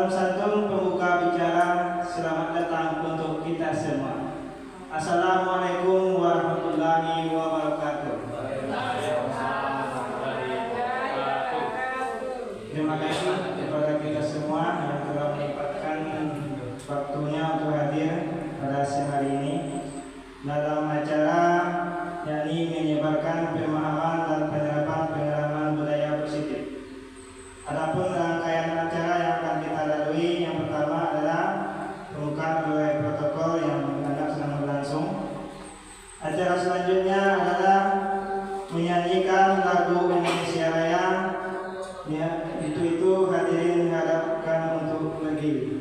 Salam santun pembuka bicara, selamat datang untuk kita semua. Assalamualaikum warahmatullahi wabarakatuh. Terima kasih kepada kita semua yang telah menyempatkan waktunya untuk hadir pada siang hari ini dalam acara yakni menyebarkan pemahaman dan penerapan pengalaman budaya positif. Adapun rangkaian acara yang akan kita lalui, yang pertama adalah pembukaan oleh protokol yang mendadak sedang berlangsung. Acara selanjutnya adalah menyanyikan lagu Indonesia Raya. Ya, itu hadirin dihadapkan untuk berdiri.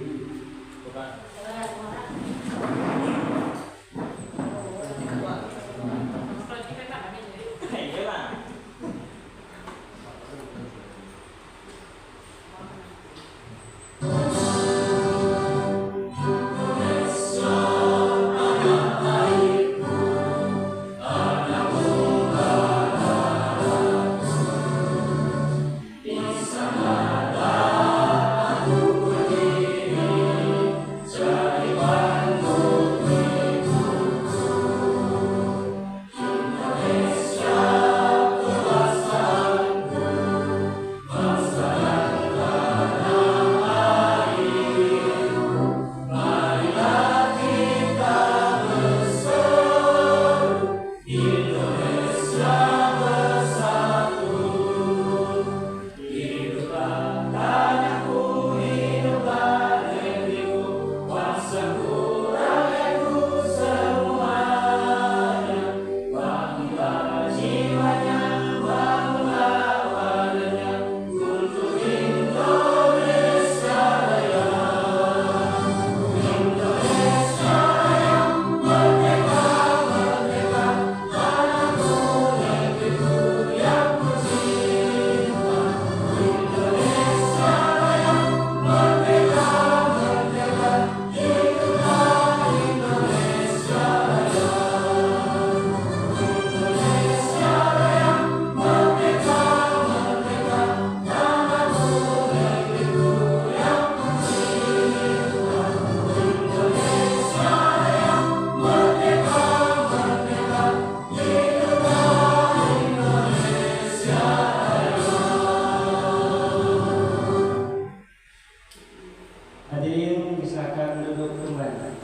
Hadirin silakan duduk kembali.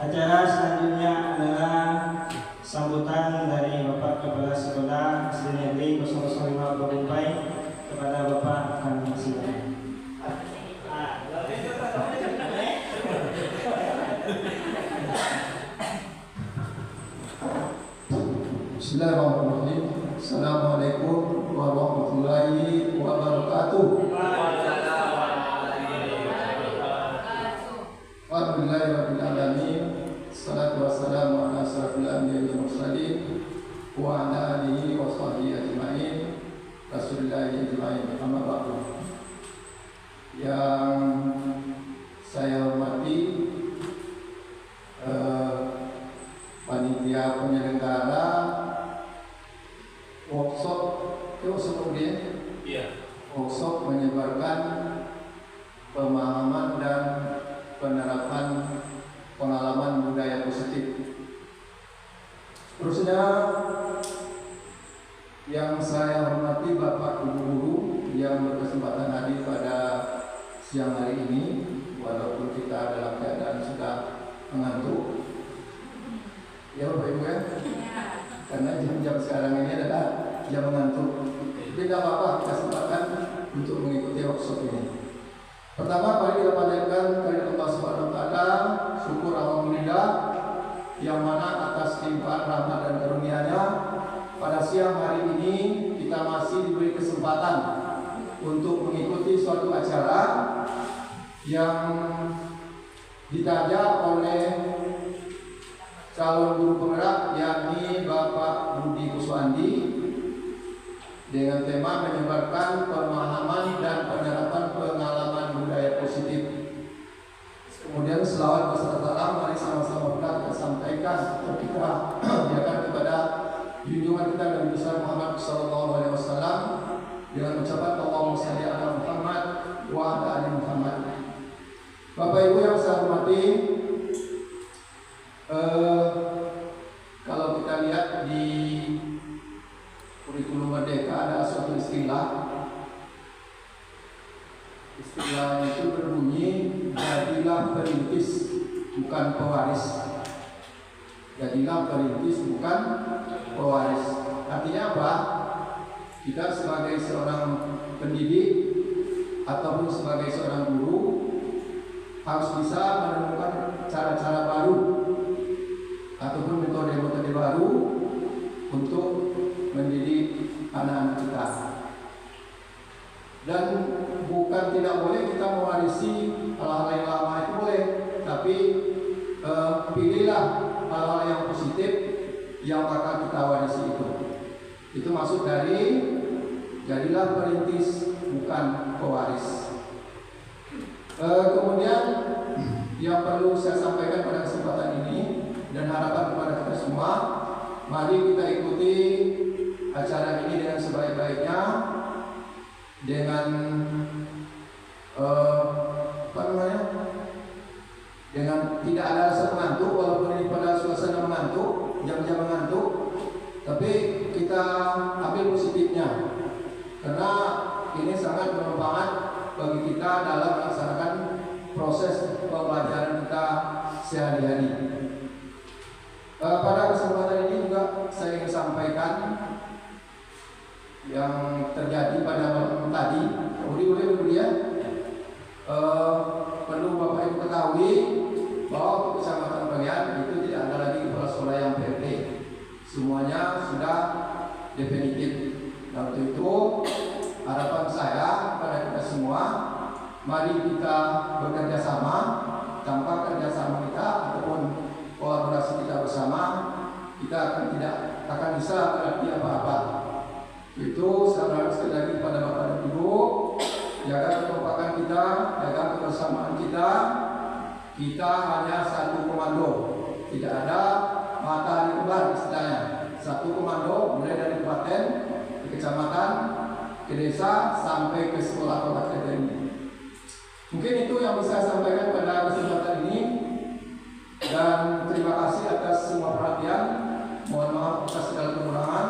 Acara selanjutnya adalah sambutan dari Bapak Kepala Sekolah SD Negeri 005 Bogumpai kepada Bapak kami silakan. Bismillahirrahmanirrahim. Assalamualaikum warahmatullahi wabarakatuh. Alhamdulillahirabbil alamin. Salatu wassalamu ala asyrafil anbiya'i wal mursalin wa ala alihi wa sahbihi ajma'in. Rasulillahi ajma'in. Amma ba'du. Yang saya hormati panitia penyelenggara workshop menyebarkan pemahaman dan penerapan pengalaman budaya positif. Terusnya yang saya hormati Bapak Ibu guru yang berkesempatan hadir pada siang hari ini, walaupun kita dalam keadaan sudah mengantuk. Ya Bapak Ibu ya? Karena jam-jam sekarang ini adalah jam mengantuk. Tapi tidak apa-apa, kesempatan untuk mengikuti workshop ini. Pertama kali kita panjatkan kepada Allah Subhanahu wa taala, syukur alhamdulillah yang mana atas limpahan rahmat dan karunia-Nya pada siang hari ini kita masih diberi kesempatan untuk mengikuti suatu acara yang ditaja oleh calon guru penggerak yakni Bapak Budi Kuswandi dengan tema menyebarkan pemahaman dan penerapan pengalaman budaya positif. Kemudian selawat beserta salam mari sama-sama kita sampaikan kepada junjungan kita Nabi besar Muhammad sallallahu alaihi wasallam Bapak Ibu yang saya hormati, kalau kita lihat di kurikulum Merdeka ada suatu istilah itu berbunyi jadilah perintis bukan pewaris. Jadilah perintis bukan pewaris. Artinya apa? Kita sebagai seorang pendidik ataupun sebagai seorang guru harus bisa menemukan cara-cara baru ataupun metode-metode baru untuk mendidik anak-anak kita. Dan bukan tidak boleh kita mewarisi hal-hal yang lama, itu boleh, tapi pilihlah hal-hal yang positif yang akan kita warisi itu. Itu maksud dari jadilah perintis bukan pewaris. Kemudian yang perlu saya sampaikan pada kesempatan ini dan harapan kepada kita semua, mari kita ikuti acara ini dengan sebaik-baiknya, dengan dengan tidak ada rasa mengantuk, walaupun ini pada suasana mengantuk, jam-jam mengantuk, tapi kita ambil positifnya, karena ini sangat bermanfaat bagi kita dalam melaksanakan proses pembelajaran kita sehari-hari. Pada kesempatan ini juga saya ingin sampaikan yang terjadi pada malam tadi. Perlu Bapak Ibu ketahui bahwa untuk Kecamatan Pengian itu tidak ada lagi kepala sekolah yang PLT. Semuanya sudah definitif. Dan untuk itu harapan saya kepada kita semua, mari kita bekerja sama. Tanpa kerjasama kita ataupun kolaborasi kita bersama, kita tidak akan bisa berarti apa-apa. Itu saya sekali lagi kepada Bapak dan Ibu, jaga kekompakan kita, jaga kebersamaan kita. Kita hanya satu komando, tidak ada matahari kembar istilahnya. Satu komando mulai dari kabupaten, ke kecamatan, ke desa, sampai ke sekolah kota akademi. Mungkin itu yang bisa saya sampaikan pada kesempatan ini, dan terima kasih atas semua perhatian. Mohon maaf atas segala kekurangan.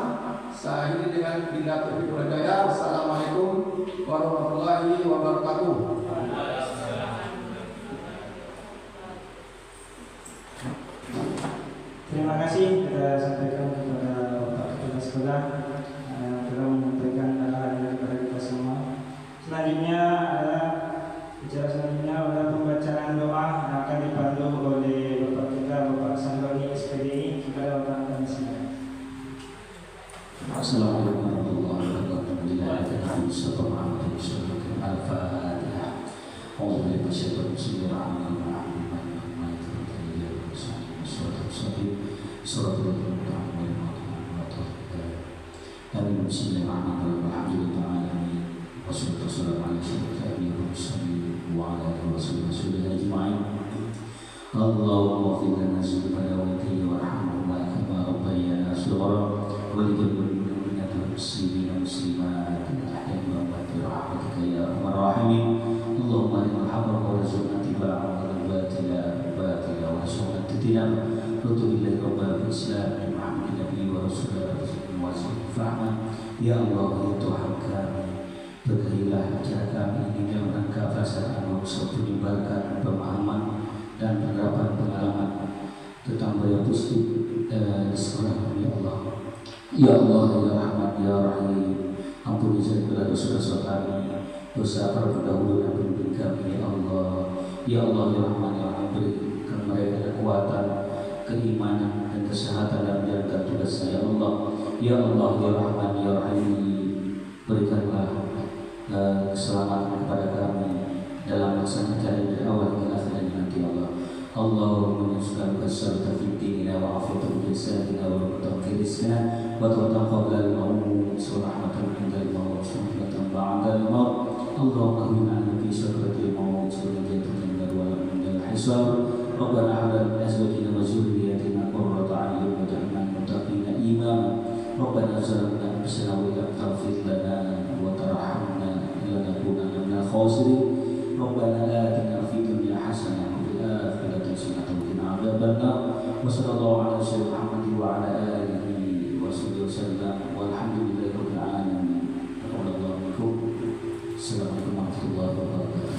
Saya akhiri dengan billahi taufiq wal hidayah. Wassalamualaikum warahmatullahi wabarakatuh. Terima kasih kita sampaikan kepada Bapak Kepala Sekolah yang telah menyampaikan arahan kepada kita semua. Selanjutnya adalah pembacaan doa yang akan dipandu oleh Bapak kita, Bapak Sandoni SPDI. Kepada Bapak kami silakan. Assalamualaikum warahmatullahi wabarakatuh. Al-Fatihah. Allahumma fil lana subhana wa ta'ala kama rabbayana shighara wa likulli muslimin wa muslimat ahya'i wa amwat bi rahmatika ya arhamar rahimin. Allahumma arinal haqqa warzuqna ittiba'ahu wa al-batila warzuqna ijtinaba. Alhamdulillah rabbil alamin Muhammadin nabiyyi wa rasulullah wa fahman. Ya Allah, ya Tuhan kami, berkahilah acara kami ini dalam rangka fasad maksud menyebarkan pemahaman dan penerapan pengalaman tentang budaya positif di sekolah kami. Ya Allah, ya Allah, ya Rahman, ya Rahim, ampuni segala dosa-dosa kami, dosa para pendahulu dan pemimpin kami. Ya Allah, ya Allah, ya Rahman, ya Rahim, berikan mereka kekuatan, keimanan dan kesehatan dalam menjalankan tugasnya. Ya Allah, ya Allah, ya Rahman, ya Rahim, berikanlah keselamatan kepada kami dalam melaksanakan acara dari awal hingga akhir dan nanti. Allah, Allahumma insyaallah basyarta fi dinina wa afiyatan fi lisanina wa tawfiq rizqina wa taqabbal al-maut rahmatan indal maut rahmatan ba'dal maut. Allahumma inna fi sakratil maut surajatan min al-walad min al-hisab. Rabbana hab lana min azwajina wa dhurriyyatina qurrata a'yun waj'alna lil muttaqina imama. Rabbana zalamna anfusana wa illam taghfir lana wa tarhamna lanakunanna minal khasirin. Rabbana atina fid dunya حسنة وفي الآخرة حسنة وقنا عذاب النار وصلى الله على سيدنا محمد وعلى آله وصحبه وسلم والحمد لله رب العالمين. تقبل الله منكم. Assalamualaikum warahmatullahi wabarakatuh.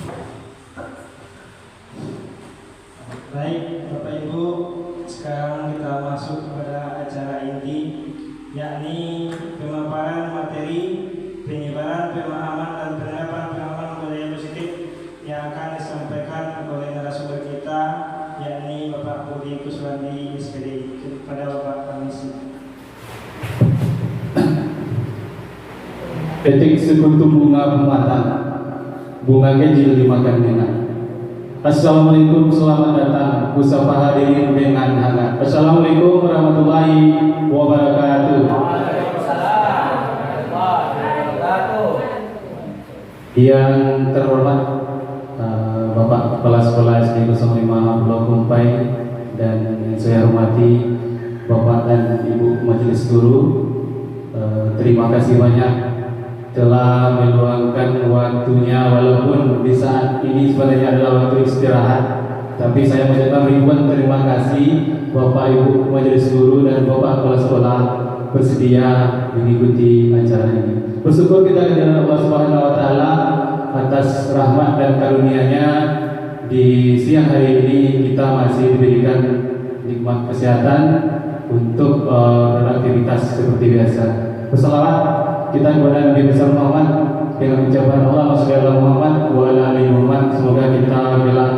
Baik, Bapak Ibu, sekarang kita masuk kepada acara inti, yakni pemaparan materi penyebaran pemahaman dan penerapan budaya positif yang akan disampaikan oleh narasumber kita, yakni Bapak Budi Kuswandi SPD. Kepada Bapak Komisi. Petik sekuntum bunga pematang, bunga kecil dimakan enak. Assalamualaikum, selamat datang. Usapa hadirin dengan hangat. Assalamualaikum warahmatullahi wabarakatuh. Yang terhormat Bapak Kepala Sekolah SD 05 Blok Kumpai dan yang saya hormati Bapak dan Ibu Majelis Guru, terima kasih banyak telah meluangkan waktunya, walaupun di saat ini sebenarnya adalah waktu istirahat, tapi saya mengucapkan ribuan terima kasih Bapak Ibu Majelis Guru dan Bapak Kepala Sekolah bersedia mengikuti acara ini. Bersyukur kita kepada Allah Subhanahu wa taala atas rahmat dan karunia-Nya di siang hari ini kita masih diberikan nikmat kesehatan untuk beraktivitas seperti biasa. Berselawat kita kepada Nabi besar Muhammad dengan ucapan Allahumma shalli ala Muhammad wa ala ali Muhammad. Semoga kita telah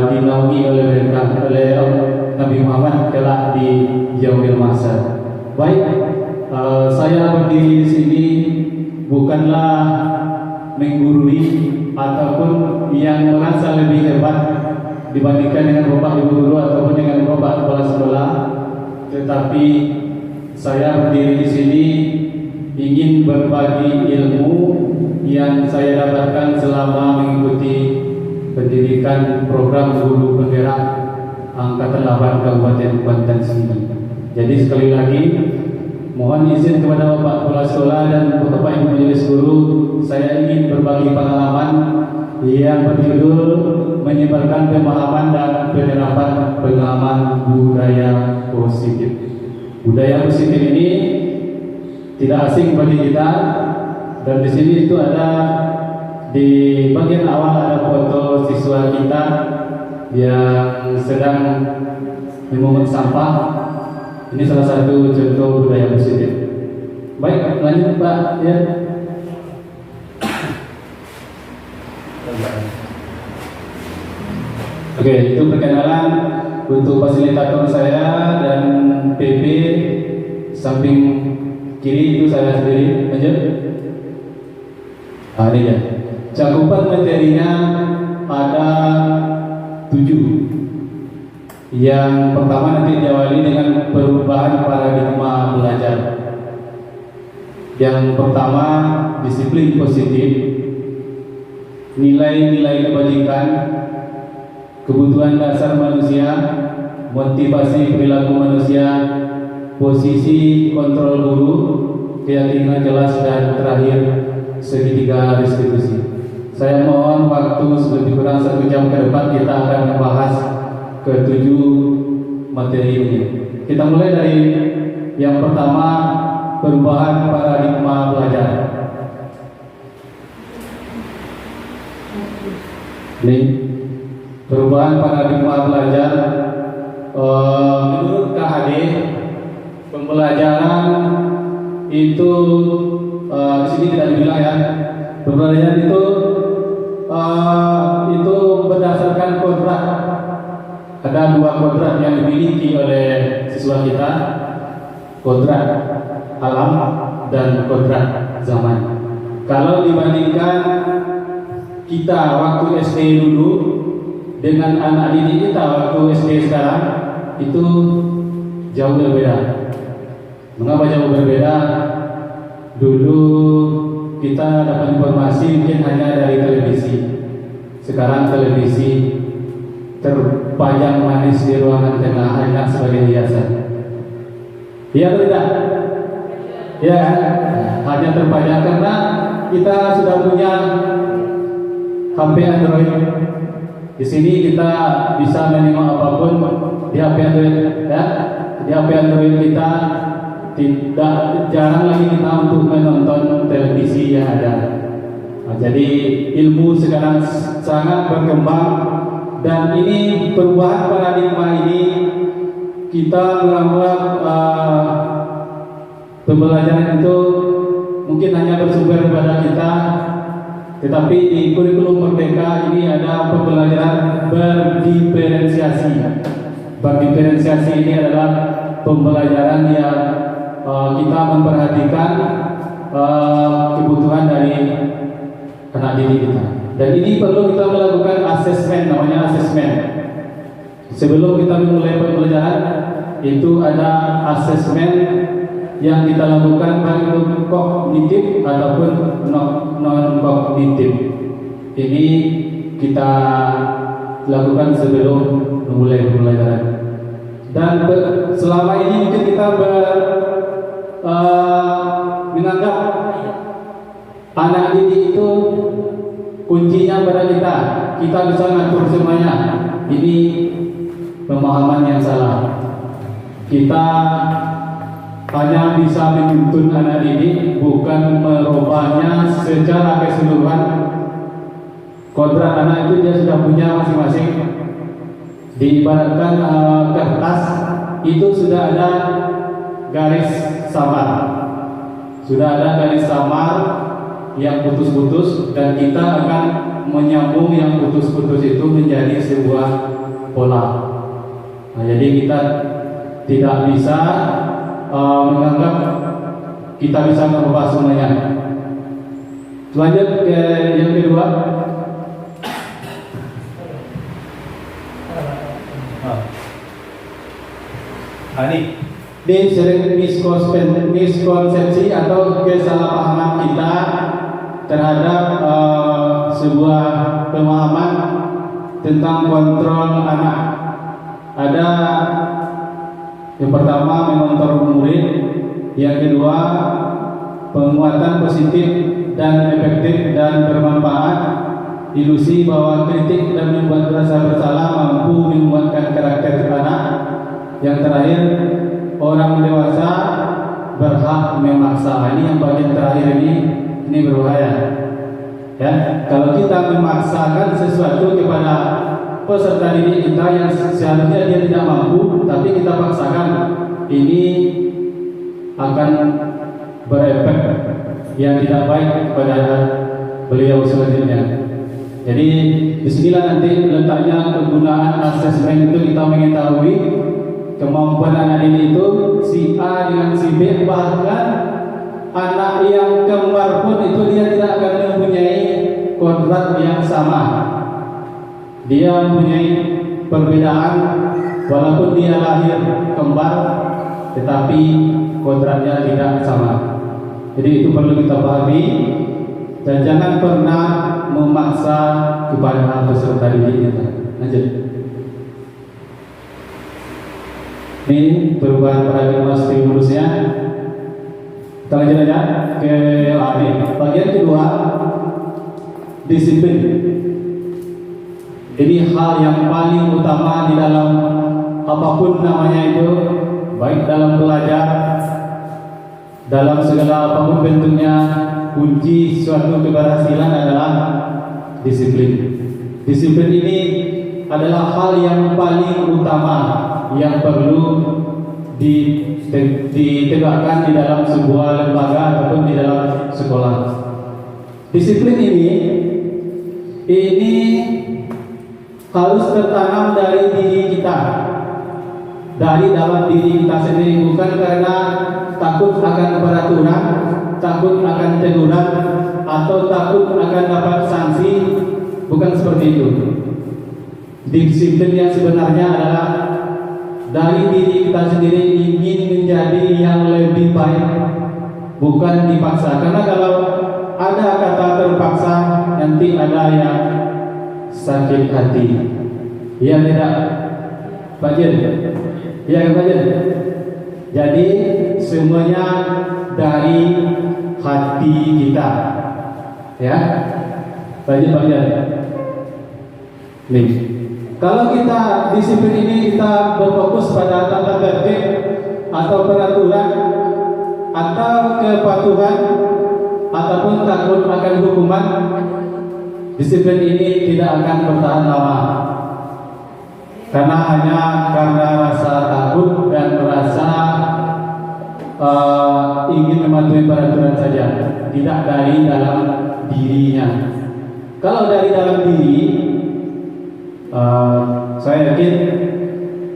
dinaungi oleh Nabi Muhammad kelak di yaumil mahsyar. Baik, saya berdiri di sini bukanlah menggurui ataupun yang merasa lebih hebat dibandingkan dengan Bapak Ibu Guru ataupun dengan Bapak Kepala Sekolah, tetapi saya berdiri di sini ingin berbagi ilmu yang saya dapatkan selama mengikuti pendidikan program guru penggerak Angkatan 8 Kabupaten Banten sini. Jadi sekali lagi mohon izin kepada Bapak Kepala Sekolah dan Bapak Ibu Majelis Guru, saya ingin berbagi pengalaman yang berjudul menyebarkan pemahaman dan penerapan pengalaman budaya positif. Budaya positif ini tidak asing bagi kita, dan di sini itu ada di bagian awal ada foto siswa kita yang sedang memungut sampah. Ini salah satu contoh budaya positif. Baik, lanjut Pak ya. Oke, itu perkenalan untuk fasilitator saya dan PP samping kiri itu saya sendiri. Lanjut. Ini ya. Cakupan materinya ada 7. Yang pertama nanti diawali dengan perubahan paradigma belajar. Yang pertama disiplin positif, nilai-nilai kebajikan, kebutuhan dasar manusia, motivasi perilaku manusia, posisi kontrol guru, keyakinan kelas, dan terakhir segitiga restitusi. Saya mohon waktu lebih kurang 1 jam ke depan kita akan membahas ke-7 materi ini. Kita mulai dari yang pertama, perubahan paradigma belajar. Ini perubahan paradigma belajar. Menurut KHD, pembelajaran itu di sini tidak dibilang ya. Pembelajaran itu berdasarkan kodrat. Ada 2 kodrat yang dimiliki oleh siswa kita, kodrat alam dan kodrat zaman. Kalau dibandingkan kita waktu SD dulu dengan anak didik kita waktu SD sekarang, itu jauh berbeda. Mengapa jauh berbeda? Dulu kita dapat informasi mungkin hanya dari televisi. Sekarang televisi terpajang manis di ruangan tengah hanya sebagai hiasan. Iya atau tidak? Ya, hanya terpajang karena kita sudah punya HP Android, Di sini kita bisa menengok apapun di HP Android, ya. Di HP Android kita jarang lagi kita untuk menonton televisi yang ada. Nah, jadi ilmu sekarang sangat berkembang dan ini perubahan paradigma ini kita menganggap pembelajaran itu mungkin hanya bersumber pada kita, tetapi di kurikulum Merdeka ini ada pembelajaran berdiferensiasi. Berdiferensiasi ini adalah pembelajaran yang kita memperhatikan kebutuhan dari anak didik kita. Dan ini perlu kita melakukan asesmen, namanya asesmen. Sebelum kita memulai pembelajaran, itu ada asesmen yang kita lakukan baik itu kognitif ataupun non kognitif. Ini kita lakukan sebelum memulai pembelajaran. Dan selama ini mungkin kita menganggap anak didik itu kuncinya pada kita. Kita bisa ngatur semuanya. Ini pemahaman yang salah. Kita hanya bisa menuntun anak didik, bukan merubahnya secara keseluruhan. Kodrat anak itu dia sudah punya masing-masing. Diibaratkan kertas itu sudah ada garis samar, sudah ada garis samar yang putus-putus, dan kita akan menyambung yang putus-putus itu menjadi sebuah pola. Nah, jadi kita tidak bisa menganggap kita bisa merubah semuanya. Lanjut ke yang kedua. Ini sering miskonsepsi atau kesalahpahaman kita terhadap sebuah pemahaman tentang kontrol anak. Ada yang pertama mengontrol murid, yang kedua penguatan positif dan efektif dan bermanfaat, ilusi bahwa kritik dan membuat rasa bersalah mampu menguatkan karakter anak, yang terakhir orang dewasa berhak memaksa. Ini yang bagian terakhir ini berbahaya. Ya, kalau kita memaksakan sesuatu kepada peserta didik kita yang seharusnya dia tidak mampu, tapi kita paksakan, ini akan berefek yang tidak baik kepada beliau selanjutnya. Jadi disinilah nanti letaknya kegunaan asesmen itu. Kita mengetahui kemampuan anak didik itu si A dengan si B, bahkan anak yang kembar pun itu dia tidak akan mempunyai kodrat yang sama. Dia mempunyai perbedaan walaupun dia lahir kembar, tetapi kodratnya tidak sama. Jadi itu perlu kita pahami dan jangan pernah memaksa kepada peserta didik kita. Lanjut. Ini perubahan paradigma stimulusnya. Kita lanjut aja ke bagian kedua, disiplin. Ini hal yang paling utama di dalam apapun namanya itu, baik dalam belajar, dalam segala apapun bentuknya. Kunci suatu keberhasilan adalah disiplin. Disiplin ini adalah hal yang paling utama yang perlu ditegakkan di dalam sebuah lembaga ataupun di dalam sekolah. Disiplin ini harus tertanam dari diri kita, dari dalam diri kita sendiri, bukan karena takut akan peraturan, takut akan teguran, atau takut akan dapat sanksi. Bukan seperti itu. Disiplin yang sebenarnya adalah dari diri kita sendiri ingin menjadi yang lebih baik, bukan dipaksa. Karena kalau ada kata terpaksa, nanti ada yang sakit hati. Iya tidak, Pak Jen? Iya Pak Jen? Jadi semuanya dari hati kita, ya. Pak Jen. Nih, kalau kita disiplin ini kita berfokus pada tata tertib atau peraturan atau kepatuhan ataupun takut akan hukuman, disiplin ini tidak akan bertahan lama. Karena hanya karena rasa takut dan rasa ingin mematuhi peraturan saja, tidak dari dalam dirinya. Kalau dari dalam diri, saya yakin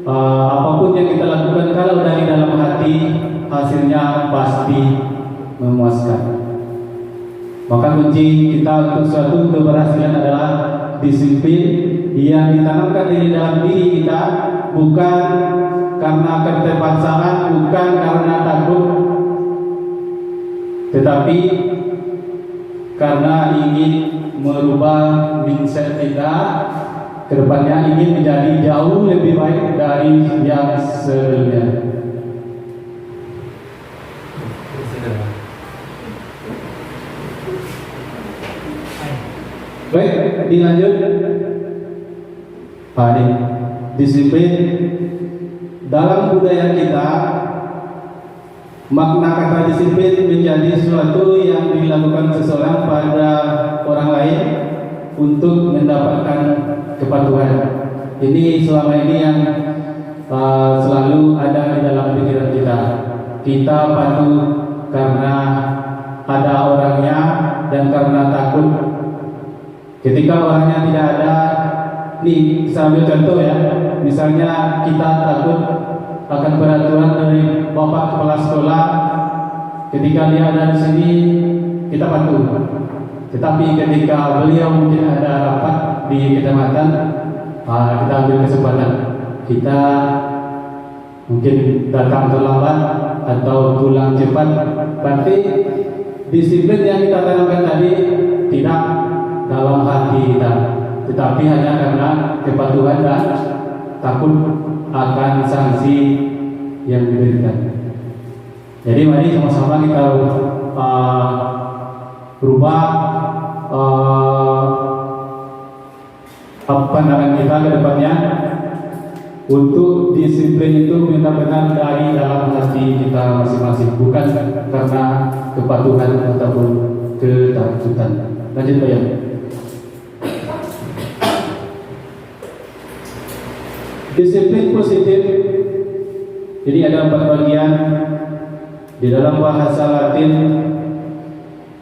apapun yang kita lakukan kalau dari dalam hati, hasilnya pasti memuaskan. Maka kunci kita untuk suatu keberhasilan adalah disiplin yang ditanamkan di dalam diri kita, bukan karena keterpaksaan, bukan karena takut, tetapi karena ingin merubah mindset kita ke depannya, ingin menjadi jauh lebih baik dari yang sebelumnya. Baik, dilanjut. Ini disiplin dalam budaya kita. Makna kata disiplin menjadi sesuatu yang dilakukan seseorang pada orang lain untuk mendapatkan kepatuhan. Ini selama ini yang selalu ada di dalam pikiran kita. Kita patuh karena ada orangnya dan karena takut. Ketika orangnya tidak ada, nih saya ambil contoh ya. Misalnya kita takut akan peraturan dari bapak kepala sekolah. Ketika dia ada di sini, kita patuh. Tetapi ketika beliau mungkin ada rapat di kecamatan, kita ambil kesempatan. Kita mungkin datang terlambat atau pulang cepat. Berarti disiplin yang kita tanamkan tadi tidak dalam hati kita, tetapi hanya karena kepatuhan dan takut akan sanksi yang diberikan. Jadi mari sama-sama kita berubah pandangan kita ke depannya untuk disiplin itu benar-benar dari dalam hati kita masing-masing, bukan karena kepatuhan ataupun ketakutan. Lanjut Pak Yan. Disiplin positif. Jadi ada 4 bagian. Di dalam bahasa Latin,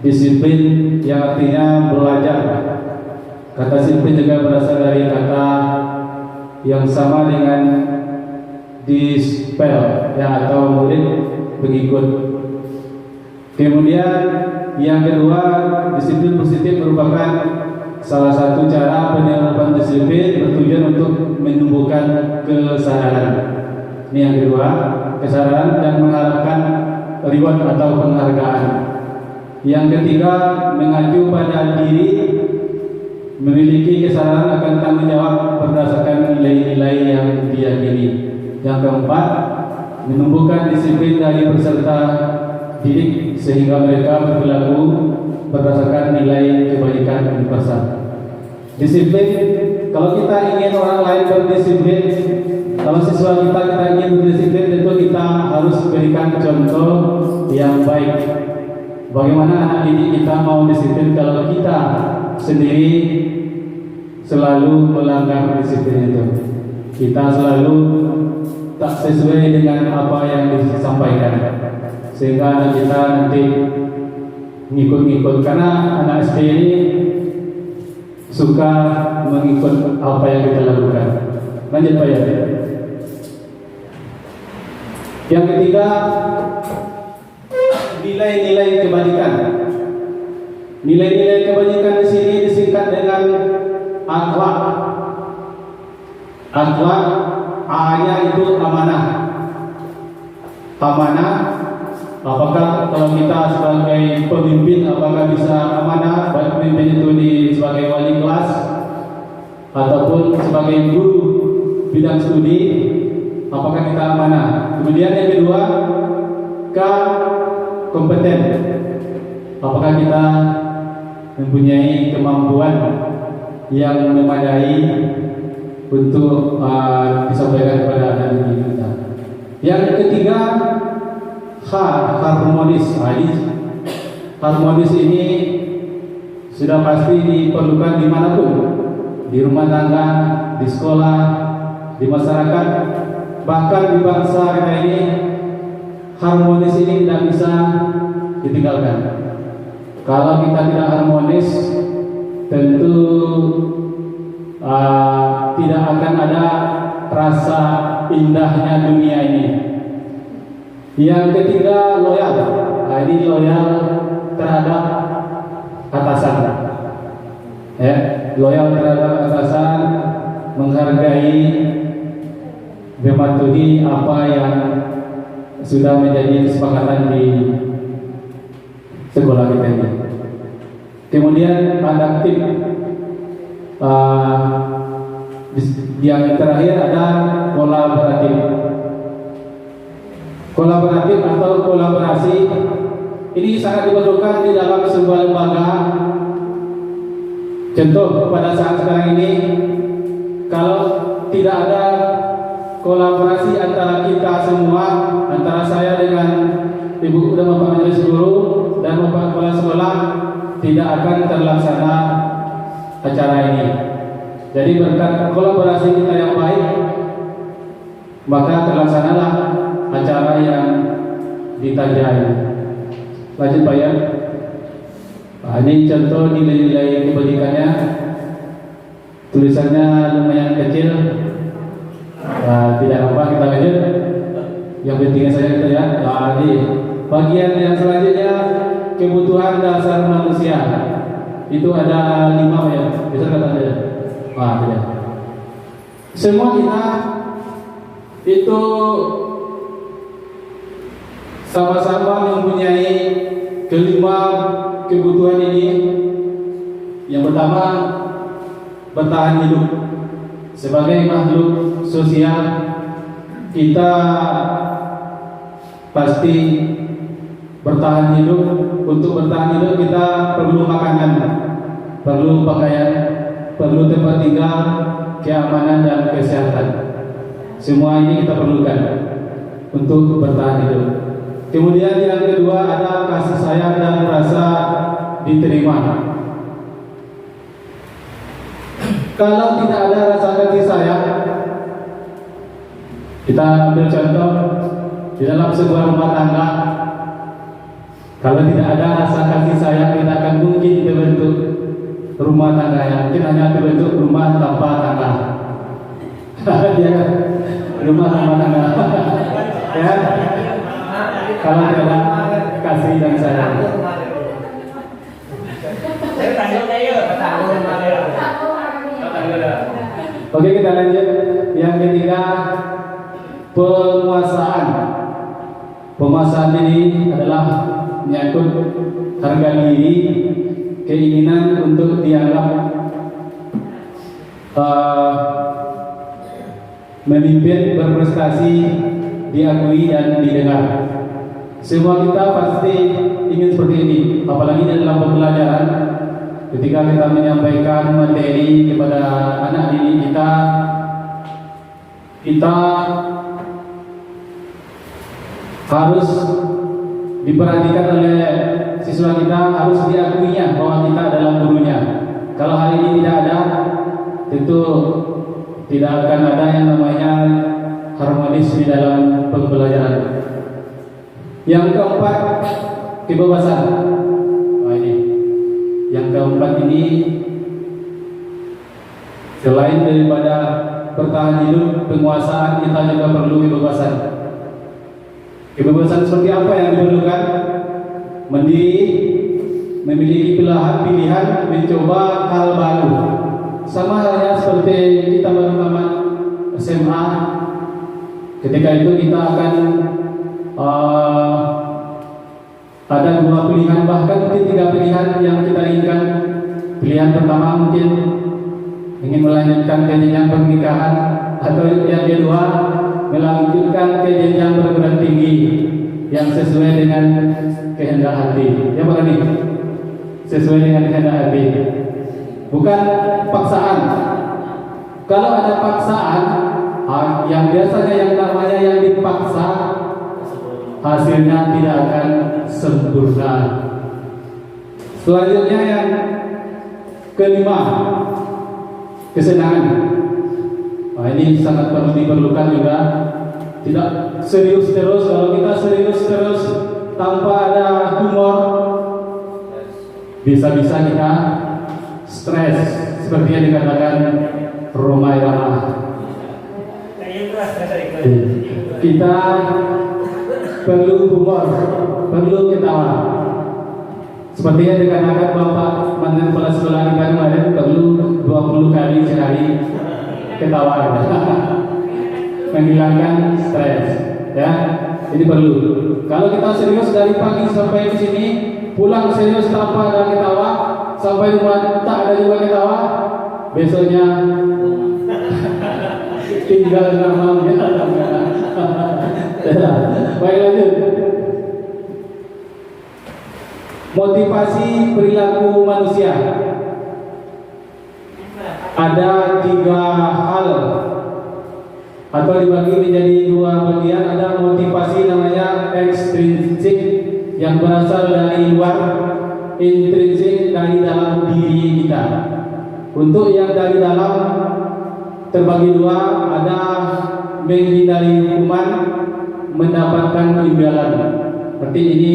disiplin yang artinya belajar. Kata disiplin juga berasal dari kata yang sama dengan dispel, ya, atau murid pengikut. Kemudian yang kedua, disiplin positif merupakan salah satu cara penerapan disiplin bertujuan untuk menumbuhkan kesadaran. Ini yang kedua, kesadaran dan mengharapkan reward atau penghargaan. Yang ketiga, mengacu pada diri, memiliki kesadaran akan tanggung jawab berdasarkan nilai-nilai yang diyakini. Yang keempat, menumbuhkan disiplin dari peserta didik sehingga mereka berperilaku berdasarkan nilai kebaikan universal. Disiplin, kalau kita ingin orang lain berdisiplin, kalau siswa kita ingin berdisiplin, tentu kita harus berikan contoh yang baik. Bagaimana anak didik kita mau disiplin kalau kita sendiri selalu melanggar disiplin itu? Kita selalu tak sesuai dengan apa yang disampaikan, sehingga anak kita nanti ngikut-ngikut. Karena anak SD ini suka mengikut apa yang kita lakukan. Lanjut Pak ya. Yang ketiga, nilai-nilai kebajikan. Nilai-nilai kebajikan di sini disingkat dengan akhlak. Akhlak, A-nya itu amanah. Amanah, apakah kalau kita sebagai pemimpin, apakah bisa amanah? Baik pemimpin itu sebagai wali kelas ataupun sebagai guru bidang studi, apakah kita amanah? Kemudian yang kedua, kompeten. Apakah kita mempunyai kemampuan yang memadai untuk disampaikan kepada anak didik kita. Yang ketiga, harmonis. Harmonis ini sudah pasti diperlukan dimanapun, di rumah tangga, di sekolah, di masyarakat, bahkan di bangsa kita ini. Harmonis ini tidak bisa ditinggalkan. Kalau kita tidak harmonis, tentu tidak akan ada rasa indahnya dunia ini. Yang ketiga, loyal. Ini loyal terhadap atasan. Ya, loyal terhadap atasan, menghargai, mematuhi apa yang sudah menjadi kesepakatan di sekolah kita ini. Kemudian adaptif. Yang terakhir ada kolaboratif. Kolaboratif atau kolaborasi ini sangat diperlukan di dalam sebuah lembaga. Contoh pada saat sekarang ini, kalau tidak ada kolaborasi antara kita semua, antara saya dengan Ibu dan Bapak Majelis Guru dan Bapak Kepala Sekolah, tidak akan terlaksana acara ini. Jadi berkat kolaborasi kita yang baik, maka terlaksanalah acara yang ditajai. Lanjut Pak ya. Ini contoh nilai-nilai kebajikannya. Tulisannya lumayan kecil. Tidak apa, kita lanjut. Yang pentingnya saya kita ya. Di bagian yang selanjutnya, kebutuhan dasar manusia. Itu ada 5 ya. Bisa kata saja. Tidak. Semua kita itu sama-sama mempunyai kelima kebutuhan ini. Yang pertama, bertahan hidup. Sebagai makhluk sosial, kita pasti bertahan hidup. Untuk bertahan hidup kita perlu makanan, perlu pakaian, perlu tempat tinggal, keamanan dan kesehatan. Semua ini kita perlukan untuk bertahan hidup. Kemudian yang kedua ada kasih sayang dan rasa diterima. Kalau tidak ada rasa kasih sayang, kita ambil contoh di dalam sebuah rumah tangga. Kalau tidak ada rasa kasih sayang, tidak akan mungkin terbentuk rumah tangga yang mungkin hanya terbentuk rumah tanpa tangga. Dia rumah tanpa tangga. Ya. Kalau tidak ada kasih dan sayang. Oke, kita lanjut. Yang ketiga, penguasaan. Penguasaan ini adalah menyangkut harga diri, keinginan untuk dianggap memimpin, berprestasi, diakui dan didengar. Semua kita pasti ingin seperti ini, apalagi dalam pembelajaran. Ketika kita menyampaikan materi kepada anak didik kita harus diperhatikan oleh siswa kita, harus diakuinya bahwa kita adalah gurunya. Kalau hal ini tidak ada, tentu tidak akan ada yang namanya harmonis di dalam pembelajaran. Yang keempat, kebebasan. Yang keempat ini, selain daripada bertahan hidup, penguasaan, kita juga perlu kebebasan. Kebebasan seperti apa yang diperlukan? Mandiri, memiliki pilihan, mencoba hal baru. Sama halnya seperti kita baru tamat SMA. Ketika itu kita akan ada 2 pilihan, bahkan mungkin 3 pilihan yang kita inginkan. Pilihan pertama mungkin ingin melanjutkan ke jenjang pernikahan, atau yang kedua melanjutkan ke jenjang perguruan tinggi yang sesuai dengan kehendak hati. Yang mana nih? Sesuai dengan kehendak hati. bukan paksaan. Kalau ada paksaan, yang biasanya yang namanya yang dipaksa, hasilnya tidak akan sempurna. Selanjutnya yang kelima, kesenangan. Nah, ini sangat perlu diperlukan juga. Tidak serius terus. Kalau kita serius terus tanpa ada humor, bisa-bisa kita stres, seperti yang dikatakan Roma Irama. Kita perlu humor, perlu ketawa. Seperti yang dikatakan Bapak mantan kepala sekolah kita kemarin, perlu 20 kali sehari ketawa, menghilangkan stres. Ya, ini perlu. Kalau kita serius dari pagi sampai ke sini, pulang serius tanpa ada ketawa, sampai rumah tak ada juga ketawa, besoknya tinggal namanya. Baik, lanjut. Motivasi perilaku manusia. Ada 3 hal atau dibagi menjadi 2 bagian. Ada motivasi namanya ekstrinsik yang berasal dari luar, intrinsik dari dalam diri kita. Untuk yang dari dalam terbagi 2, ada menghindari hukuman, mendapatkan imbalan. Seperti ini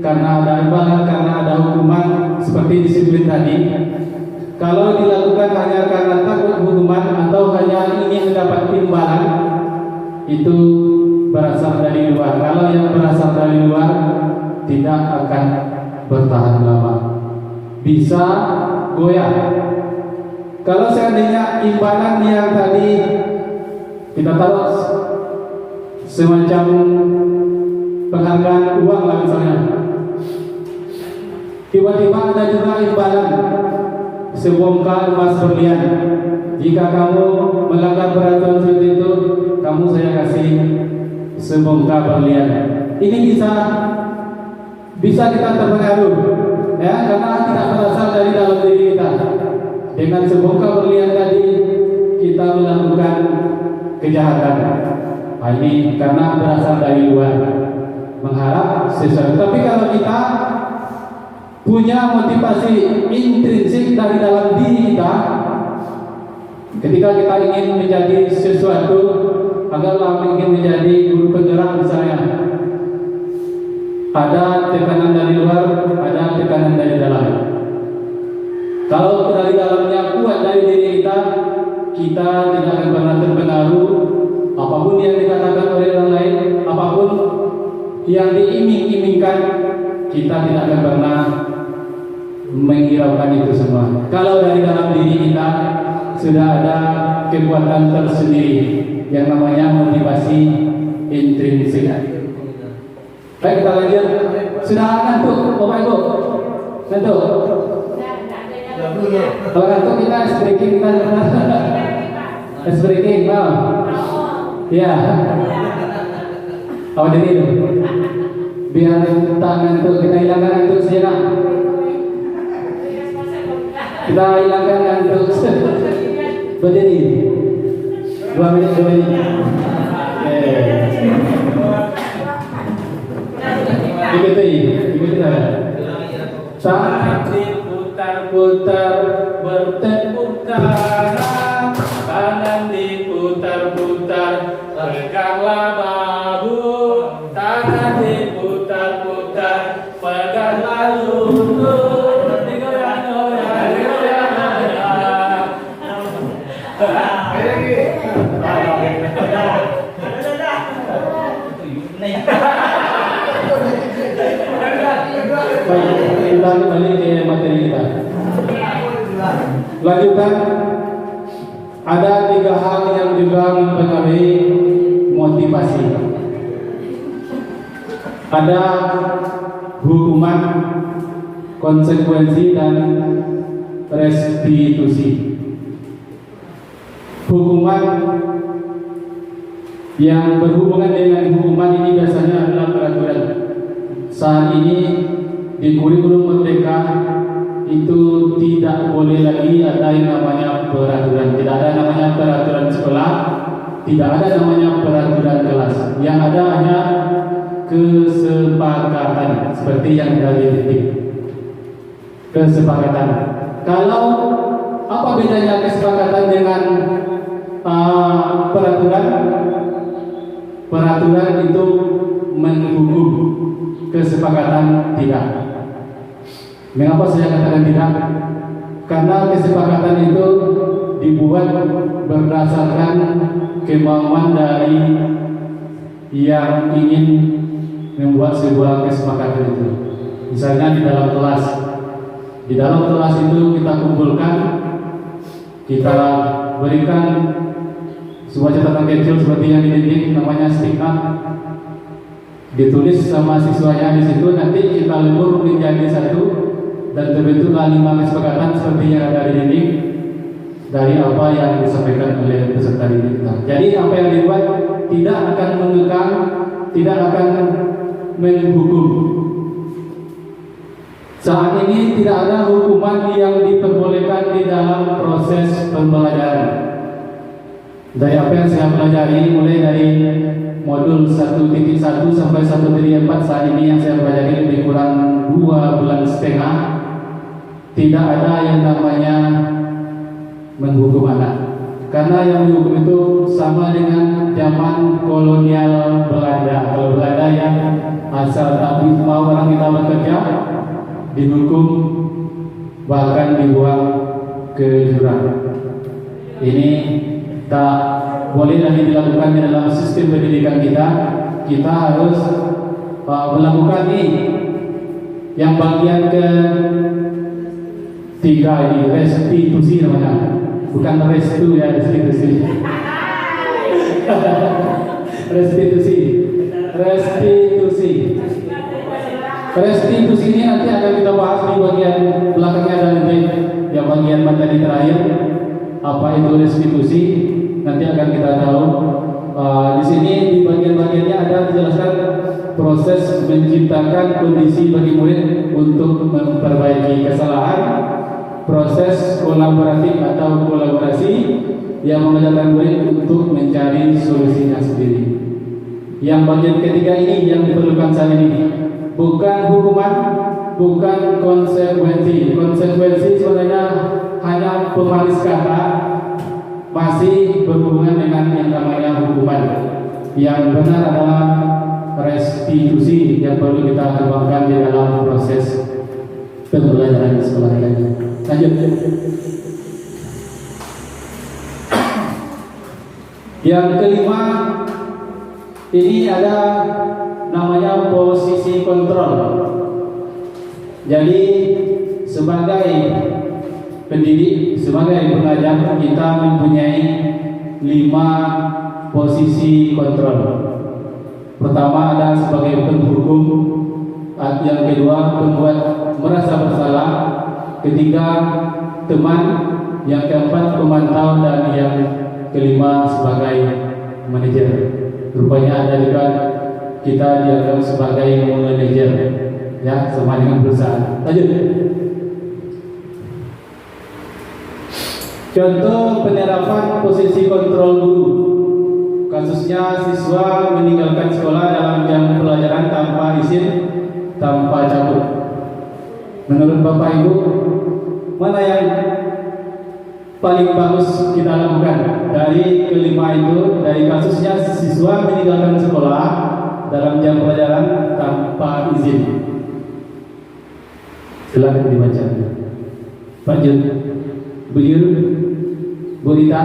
karena ada imbalan, karena ada hukuman, seperti disiplin tadi. Kalau dilakukan hanya karena takut hukuman atau hanya ingin mendapat imbalan, itu berasal dari luar. Kalau yang berasal dari luar tidak akan bertahan lama, bisa goyah. Kalau seandainya imbalan yang tadi kita taruh semacam penghargaan uang lah misalnya, tiba-tiba ada juga imbalan sebongkar emas berlian. Jika kamu melanggar peraturan seperti itu, kamu saya kasih sebongkar berlian. Ini bisa kita terpengaruh, ya, karena tidak berasal dari dalam diri kita. Dengan sebongkar berlian tadi kita melakukan kejahatan. Nah, ini karena berasal dari luar, mengharap sesuatu. Tapi kalau kita punya motivasi intrinsik dari dalam diri kita, ketika kita ingin menjadi sesuatu, agarlah ingin menjadi guru penggerak misalnya, ada tekanan dari luar, ada tekanan dari dalam. Kalau dari dalamnya kuat dari diri kita, kita tidak akan pernah terpengaruh apapun yang dikatakan oleh orang lain, apapun yang diiming-imingkan, kita tidak akan pernah menghiraukan itu semua. Kalau dari dalam diri kita sudah ada kekuatan tersendiri yang namanya motivasi intrinsik. Baik, kita lanjut. Sudah ngantuk, Bapak Ibu? Ngantuk? Kalau ngantuk kita ice breaking, kita ice breaking, mau? Ya. Awal diri itu. Biar tak ngantuk, kita hilangkan ngantuk sejenak. Kita hilangkan ngantuk. Berdiri 2 menit, 2 menit. Ikuti saya. Saat diputar-putar bertepuk tangan, tangan diputar-putar, tegaklah bahu, tangan diputar-putar, peganglah lutut, digoyang-goyang, digoyang-goyang. Kita kembali ke materi kita. Lanjutkan. Ada 3 hal yang juga mempengaruhi motivasi. Ada hukuman, konsekuensi, dan restitusi. Hukuman yang berhubungan dengan hukuman ini biasanya adalah peraturan. Saat ini di kurikulum merdeka itu tidak boleh lagi ada yang namanya peraturan. Tidak ada namanya peraturan sekolah, tidak ada namanya peraturan kelas. Yang ada hanya kesepakatan seperti yang dari titik. Kesepakatan. Kalau apa bedanya kesepakatan dengan peraturan? Peraturan itu menghukum, kesepakatan tidak. Mengapa saya katakan tidak? Karena kesepakatan itu dibuat berdasarkan kemauan dari yang ingin membuat sebuah kesepakatan itu. Misalnya di dalam kelas. Di dalam kelas itu kita kumpulkan, kita berikan sebuah catatan kecil seperti yang dididik namanya stigma, ditulis sama siswanya di situ, nanti kita lebur menjadi satu dan terbentuklah 5 kesepakatan seperti yang ada di dinding dari apa yang disampaikan oleh peserta didik kita. Jadi apa yang dibuat tidak akan mengekang, tidak akan menghukum. Saat ini tidak ada hukuman yang diperbolehkan di dalam proses pembelajaran. Dari apa yang saya pelajari mulai dari modul 1.1 sampai 1.4 saat ini yang saya pelajari lebih kurang 2,5 bulan, tidak ada yang namanya menghukum anak. Karena yang dihukum itu sama dengan zaman kolonial Belanda. Kalau Belanda yang asal tak mau orang kita bekerja dihukum, bahkan dibuang ke jurang. Ini tak boleh lagi dilakukan di dalam sistem pendidikan kita. Kita harus melakukan ini yang bagian ketiga ini, restitusi namanya, bukan restu ya, restitusi. Restitusi ini nanti akan kita bahas di bagian belakangnya dan nanti yang bagian materi terakhir apa itu restitusi nanti akan kita tahu. Di sini di bagian-bagiannya ada dijelaskan proses menciptakan kondisi bagi murid untuk memperbaiki kesalahan, proses kolaboratif atau kolaborasi yang mengajarkan murid untuk mencari solusinya sendiri. Yang bagian ketiga ini yang diperlukan saat ini. Bukan hukuman, bukan konsekuensi. Konsekuensi sebenarnya hanya pemanis kata, masih berhubungan dengan yang namanya hukuman. Yang benar adalah restitusi yang perlu kita kembangkan di dalam proses pembelajaran sekolah ini. Lanjut. Yang kelima, ini ada namanya posisi kontrol. Jadi sebagai pendidik, sebagai pengajar, kita mempunyai 5 posisi kontrol. Pertama ada sebagai penghukum, yang kedua pembuat merasa bersalah, ketiga teman, yang keempat pemantau, dan yang kelima sebagai manajer. Rupanya ada juga kita dianggap sebagai manajer, ya, sama dengan perusahaan. Lanjut. Contoh penerapan posisi kontrol guru. Kasusnya siswa meninggalkan sekolah dalam jam pelajaran tanpa izin, tanpa cabut. Menurut Bapak Ibu, mana yang paling bagus kita lakukan dari kelima itu? Dari kasusnya siswa meninggalkan sekolah dalam jam pelajaran tanpa izin. Silakan dibaca. Pak Jun, Bu Yur, Bu Rita,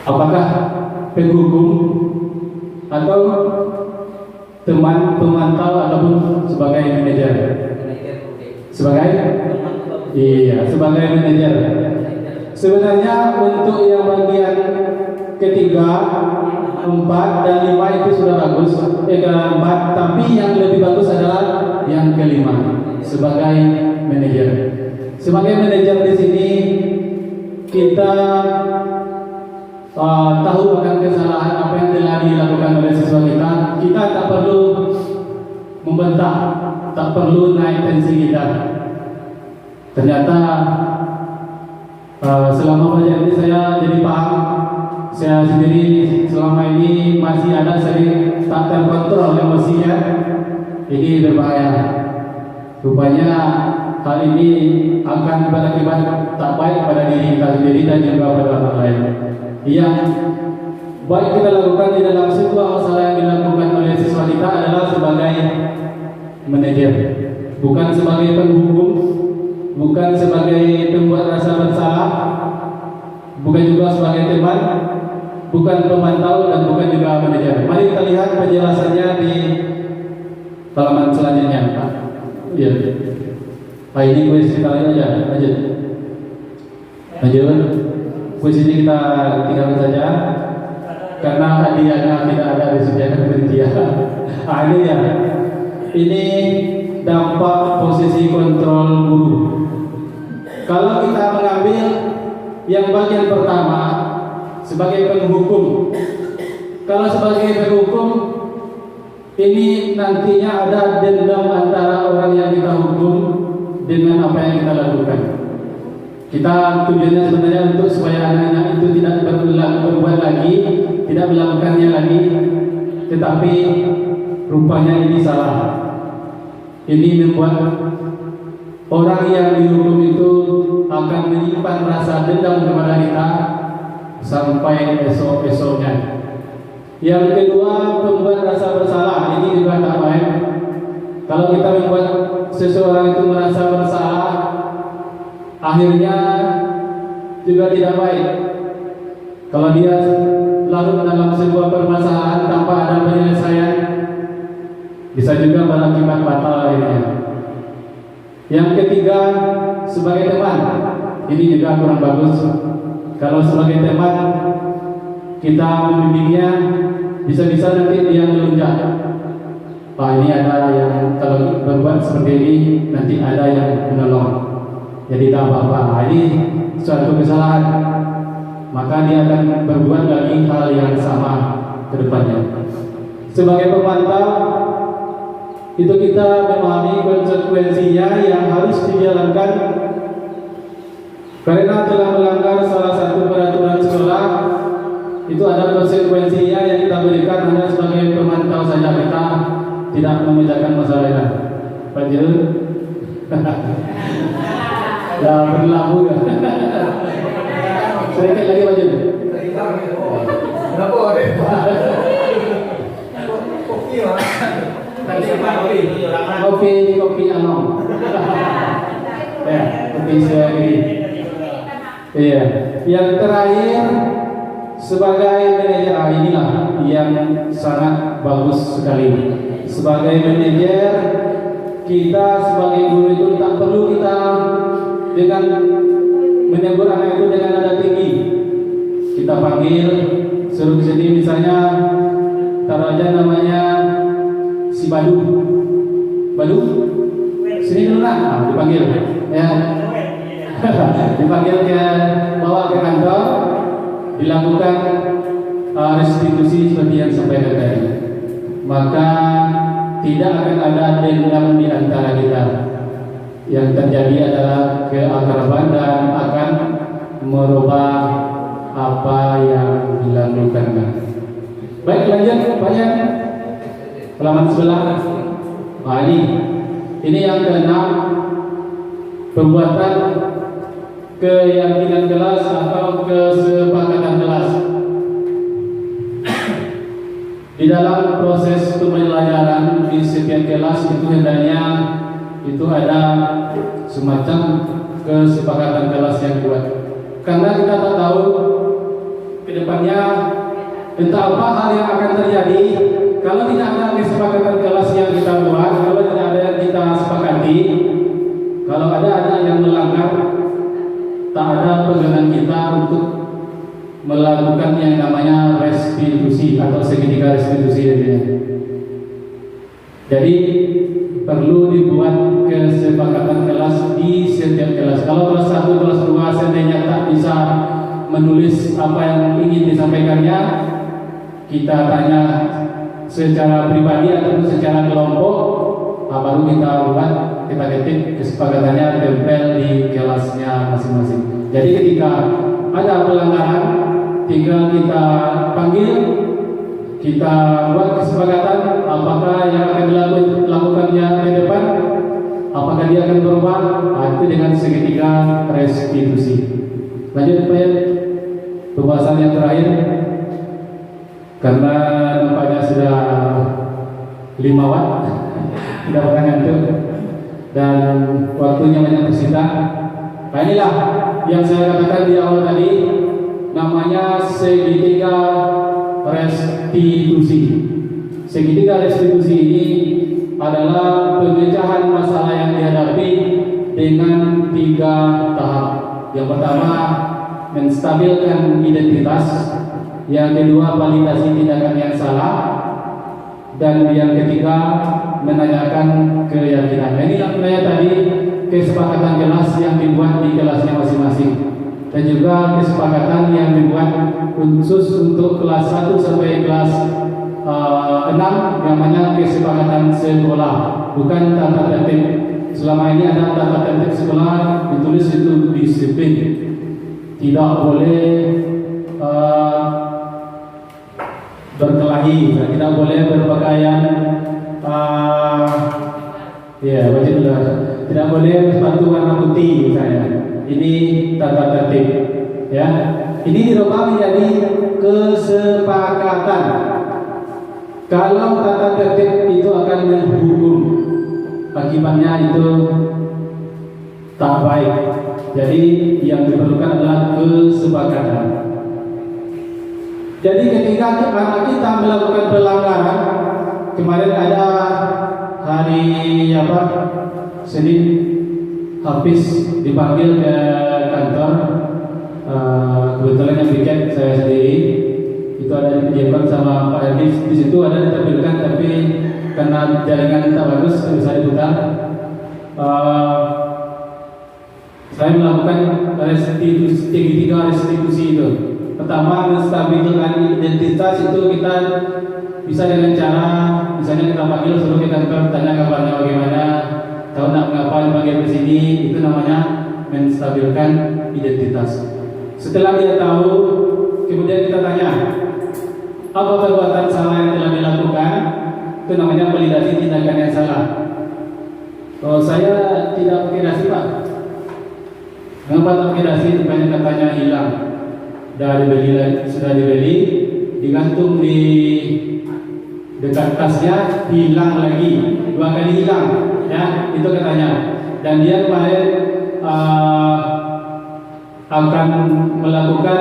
apakah penghukum atau teman pemantau ataupun sebagai manajer? Sebagai? Iya, sebagai manajer. Sebenarnya untuk yang bagian ketiga, 4 dan 5 itu sudah bagus. Keempat, tapi yang lebih bagus adalah yang kelima, sebagai manajer. Sebagai manajer di sini kita tahu akan kesalahan apa yang telah dilakukan oleh siswa kita. Kita tak perlu membentak, tak perlu naik tensi kita. Ternyata selama belajar ini saya jadi paham, saya sendiri selama ini masih ada sering tak terkontrol emosinya. Ini berbahaya. Rupanya hal ini akan berakibat tak baik pada diri kita sendiri dan juga pada orang lain. Yang baik kita lakukan di dalam sebuah masalah yang dilakukan oleh siswa kita adalah sebagai manajer, bukan sebagai penghukum, bukan sebagai pembuat rasa bersalah, bukan juga sebagai teman, bukan pemantau, dan bukan juga manajer. Mari kita lihat penjelasannya di halaman selanjutnya. Ya. Ini kuis kita lihat aja, lanjut. Kuis ini kita tinggalkan saja karena hadiahnya tidak ada disediakan panitia. Ini ya. Ini dampak posisi kontrol guru. Kalau kita mengambil yang bagian pertama sebagai penghukum, kalau sebagai penghukum ini nantinya ada dendam antara orang yang kita hukum dengan apa yang kita lakukan. Kita tujuannya sebenarnya untuk supaya anak-anak itu tidak berbuat lagi, tidak melakukannya lagi, tetapi rupanya ini salah. Ini membuat orang yang dihukum itu akan menyimpan rasa dendam kepada kita sampai esok-esoknya. Yang kedua, membuat rasa bersalah. Ini juga tak baik. Kalau kita membuat seseorang itu merasa bersalah, akhirnya juga tidak baik. Kalau dia larut dalam sebuah permasalahan tanpa ada penyelesaian, bisa juga berakibat fatal akhirnya. Yang ketiga, sebagai teman, ini juga kurang bagus. Kalau sebagai teman kita membimbingnya, bisa-bisa nanti dia melunjak. Ini ada yang kalau berbuat seperti ini nanti ada yang menolong, jadi tak apa-apa. Ini suatu kesalahan, maka dia akan berbuat lagi hal yang sama ke depannya. Sebagai pemantau, itu kita memahami konsekuensinya yang harus dijalankan karena telah melanggar salah satu peraturan sekolah. Itu ada konsekuensinya yang kita berikan hanya sebagai pemantau saja, kita tidak memecahkan masalahnya. Pak Jirun, ya berlaku ya. Sedikit lagi Pak Jirun. Kenapa ada? Kopi Anong. Ya, kopi saya ini. Iya. Yang terakhir sebagai manajer, inilah yang sangat bagus sekali. Sebagai manajer, kita sebagai guru itu tak perlu kita dengan menegur anak itu dengan nada tinggi. Kita panggil, suruh ke sini misalnya, taruh aja namanya si Badu, sini dulu lah, dipanggil, ya, dipanggil ke bawa ke kantor, dilakukan restitusi seperti yang sampaikan tadi. Maka tidak akan ada dendam di antara kita. Yang terjadi adalah keakraban dan akan merubah apa yang dilakukan. Baik, lanjut banyak halaman sebelah. Ini yang keenam, pembuatan keyakinan kelas atau kesepakatan kelas. Di dalam proses pembelajaran di setiap kelas itu hendaknya itu ada semacam kesepakatan kelas yang kuat. Karena kita tak tahu ke depannya entah apa hal yang akan terjadi kalau tidak ada kesepakatan kelas yang kita buat, kalau tidak ada yang kita sepakati, kalau ada anak yang melanggar, tak ada pegangan kita untuk melakukan yang namanya restitusi atau segitiga restitusi. Jadi perlu dibuat kesepakatan kelas di setiap kelas. Kalau kelas 1, kelas 2 seandainya tak bisa menulis apa yang ingin disampaikannya, kita tanya secara pribadi atau secara kelompok, baru kita buat, kita ketik kesepakatannya, tempel di kelasnya masing-masing. Jadi ketika ada pelanggaran, tinggal kita panggil, kita buat kesepakatan apakah yang akan dilakukannya ke depan, apakah dia akan berubah. Itu dengan segitiga restitusi. Lanjut Pak ya, pembahasan yang terakhir, karena nampaknya sudah 5 watt, tidak pernah ngantuk dan waktunya banyak tersita. Nah inilah yang saya katakan di awal tadi, namanya segitiga restitusi. Segitiga restitusi ini adalah pemecahan masalah yang dihadapi dengan 3 tahap. Yang pertama, menstabilkan identitas. Yang kedua, validasi tindakan yang salah. Dan yang ketiga, menanyakan keyakinan. Ini namanya tadi kesepakatan kelas yang dibuat di kelasnya masing-masing, dan juga kesepakatan yang dibuat khusus untuk kelas 1 sampai kelas 6, namanya kesepakatan sekolah, bukan tata tertib. Selama ini ada tata tertib sekolah, ditulis itu disiplin, tidak boleh berkelahi, tidak boleh berpakaian tidak boleh sepatu warna putih misalnya. Ini tata tertib ya. Ini dirubah menjadi kesepakatan. Kalau tata tertib itu akan menghukum, akibatnya itu tak baik. Jadi yang diperlukan adalah kesepakatan. Jadi ketika anak kita melakukan pelanggaran, kemarin ada hari Senin, Hafiz dipanggil ke kantor. Kebetulan yang bikin saya sendiri, itu ada dipinjamkan sama Pak Erdis. Di situ ada ditampilkan, tapi karena jaringan tak bagus bisa diputar. Saya melakukan tiga restitusi itu. Pertama, menstabilkan identitas itu kita bisa dengan cara, misalnya kita panggil suruh ke kantor, tanya kabarnya bagaimana, tahu nak mengapa dipanggil ke sini, itu namanya menstabilkan identitas. Setelah dia tahu, kemudian kita tanya apa perbuatan salah yang telah dilakukan, itu namanya validasi tindakan yang salah. Kalau saya tidak pakai dasi Pak, mengapa tak pakai dasi? Banyak katanya hilang. Sudah dibeli, digantung di dekat tasnya, hilang lagi, 2 kali hilang, ya itu katanya. Dan dia kemarin akan melakukan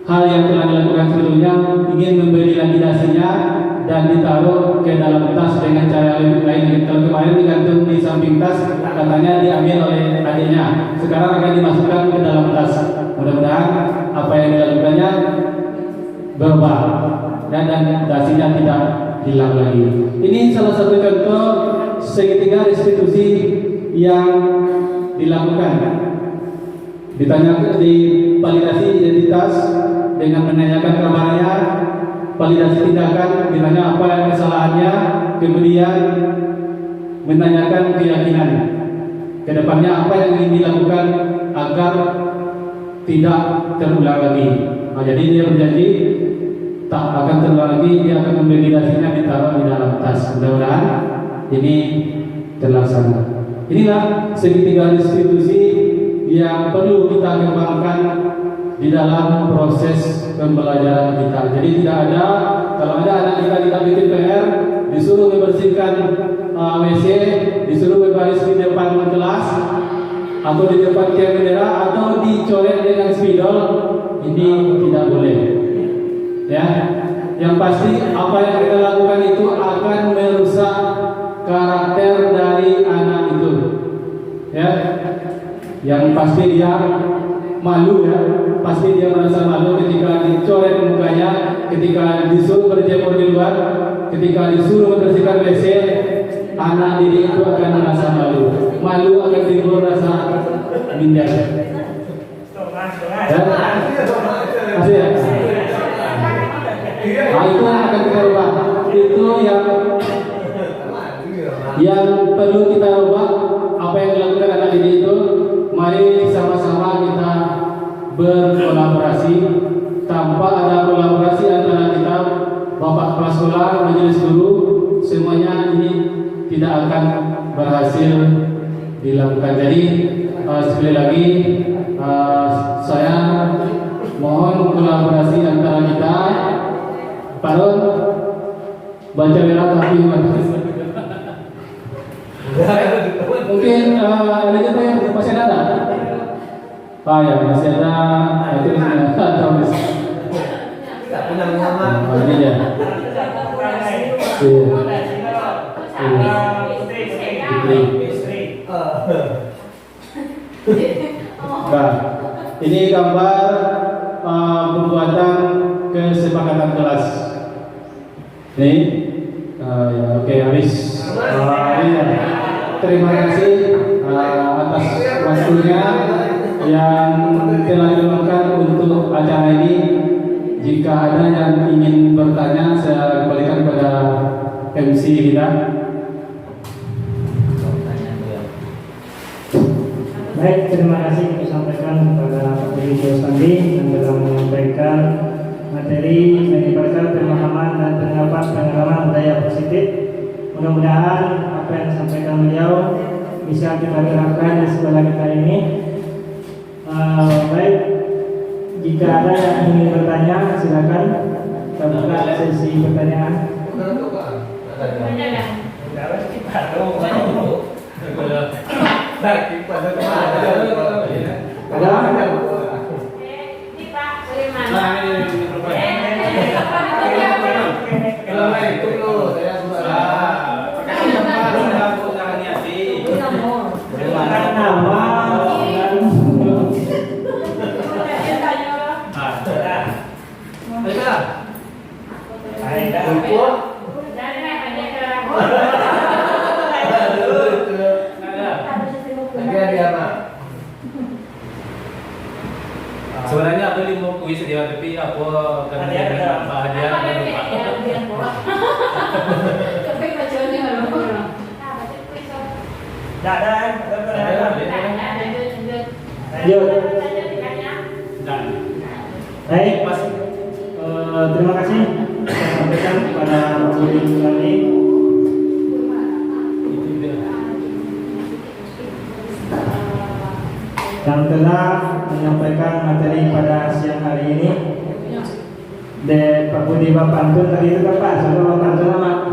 hal yang telah dilakukan sebelumnya, ingin membeli lagi dasinya dan ditaruh ke dalam tas dengan cara lain. Kalau kemarin digantung di samping tas, katanya diambil oleh adiknya, sekarang akan dimasukkan ke dalam tas. Mudah-mudahan apa yang dilakukannya berubah dan dasinya tidak hilang lagi. Ini salah satu contoh segitiga restitusi yang dilakukan. Ditanya di validasi identitas dengan menanyakan kabarnya, validasi tindakan ditanya apa yang kesalahannya, kemudian menanyakan keyakinan kedepannya apa yang ingin dilakukan agar tidak terulang lagi. Nah, jadi dia berjanji tak akan terulang lagi, dia akan membeli dasinya ditaruh di dalam tas. Mudah-mudahan ini terlaksana. Inilah segitiga restitusi yang perlu kita kembangkan di dalam proses pembelajaran kita. Jadi tidak ada, kalau ada anak kita tidak bikin PR, disuruh membersihkan WC, disuruh berbaris di depan kelas atau di depan tiang bendera atau dicoret dengan spidol, ini tidak boleh. Ya, yang pasti apa yang kita lakukan itu akan merusak karakter dari anak itu. Ya, yang pasti dia malu ya, pasti dia merasa malu ketika dicoret mukanya, ketika disuruh berjemur di luar, ketika disuruh membersihkan WC. Anak didik itu akan merasa malu, akan timbul rasa minder. Ya, masih ya. Nah, itu yang akan kita ubah. Itu yang Yang perlu kita ubah apa yang dilakukan anak didik itu, mari sama-sama kita berkolaborasi. Tanpa ada kolaborasi antara kita, bapak kepala sekolah, majelis guru, semuanya ini tidak akan berhasil dilakukan. Jadi sekali lagi saya mohon kolaborasi antara kita. Pak Ron, baca merah tapi mungkin ada juga yang masih ada. Ah ya, masih ada. Itu terus. Ini dia. Nah, ini gambar pembuatan kesepakatan kelas. Ini, ya, oke, habis. Iya. Terima kasih atas waktunya yang telah diluangkan untuk acara ini. Jika ada yang ingin bertanya, saya kembalikan kepada MC kita. Baik, terima kasih kita sampaikan kepada Pak Dirjen Sandi yang telah menyampaikan materi menyebarkan pemahaman dan pendapat pengalaman budaya positif. Mudah-mudahan apa yang disampaikan beliau bisa kita terapkan di sekolah kita ini. Baik, jika ada yang ingin bertanya, silakan kita buka sesi pertanyaan. Sebenarnya aku mau kuis dia, tapi aku akan hadiah Baik, terima kasih saya sampaikan kepada Pak Dirjen Sandi yang telah menyampaikan materi pada siang hari ini. Pak Budi Bapantun tadi itu kan Pak, soal Bapantun nama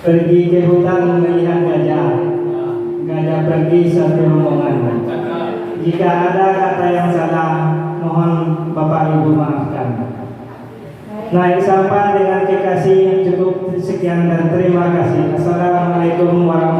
pergi ke hutan melihat gajah, gajah pergi satu rombongan. Jika ada kata yang salah, mohon Bapak Ibu maafkan. Naik sampah dengan kekasih yang cukup, sekian dan terima kasih. Assalamualaikum warahmatullahi wabarakatuh.